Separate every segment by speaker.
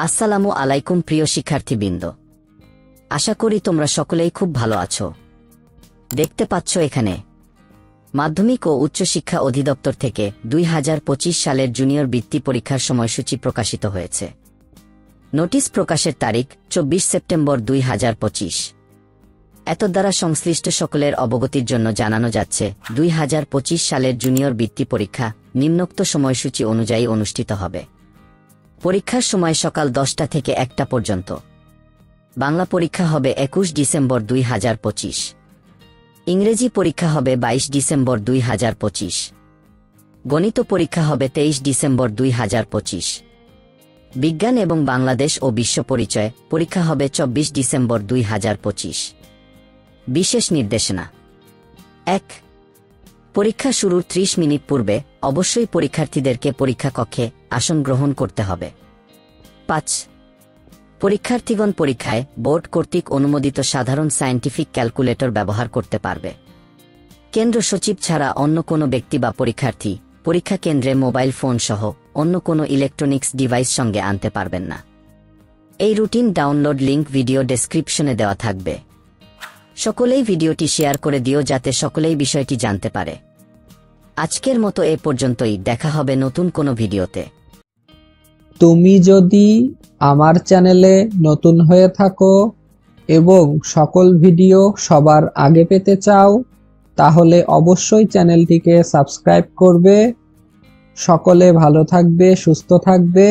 Speaker 1: আসসালামু আলাইকুম প্রিয় শিক্ষার্থীবৃন্দ, আশা করি তোমরা সকলেই খুব ভালো আছো। দেখতে পাচ্ছ এখানে মাধ্যমিক ও উচ্চশিক্ষা অধিদপ্তর থেকে 2025 সালের জুনিয়র বৃত্তি পরীক্ষার সময়সূচি প্রকাশিত হয়েছে। নোটিশ প্রকাশের তারিখ 24 সেপ্টেম্বর 2025। এতদ্বারা সংশ্লিষ্ট সকলের অবগতির জন্য জানানো যাচ্ছে 2025 সালের জুনিয়র বৃত্তি পরীক্ষা নিম্নোক্ত সময়সূচি অনুযায়ী অনুষ্ঠিত হবে। পরীক্ষার সময় সকাল 10টা থেকে 1টা পর্যন্ত। বাংলা পরীক্ষা হবে 21 ডিসেম্বর 2025। ইংরেজি পরীক্ষা হবে 22 ডিসেম্বর 2025। গণিত পরীক্ষা হবে 23 ডিসেম্বর 2025। বিজ্ঞান এবং বাংলাদেশ ও বিশ্ব পরিচয় পরীক্ষা হবে 24 ডিসেম্বর 2025। বিশেষ নির্দেশনা: 1. পরীক্ষা শুরুর 30 মিনিট পূর্বে অবশ্যই পরীক্ষার্থীদেরকে পরীক্ষা কক্ষে আসন গ্রহণ করতে হবে। 5. পরীক্ষার্থীগণ পরীক্ষায় বোর্ড কর্তৃক অনুমোদিত সাধারণ সায়েন্টিফিক ক্যালকুলেটর ব্যবহার করতে পারবে। কেন্দ্র সচিব ছাড়া অন্য কোনো ব্যক্তি বা পরীক্ষার্থী পরীক্ষা কেন্দ্রে মোবাইল ফোন সহ অন্য কোনো ইলেকট্রনিক্স ডিভাইস সঙ্গে আনতে পারবেন না। এই রুটিন ডাউনলোড লিংক ভিডিও ডেসক্রিপশনে দেওয়া থাকবে। সকলেই ভিডিওটি শেয়ার করে দিও যাতে সকলেই বিষয়টি জানতে পারে। আজকের মতো এ পর্যন্তই, দেখা হবে নতুন কোনো ভিডিওতে।
Speaker 2: তুমি যদি আমার চ্যানেলে নতুন হয়ে থাকো এবং সকল ভিডিও সবার আগে পেতে চাও তাহলে অবশ্যই চ্যানেলটিকে সাবস্ক্রাইব করবে। সকলে ভালো থাকবে, সুস্থ থাকবে।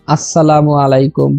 Speaker 2: আসসালামু আলাইকুম।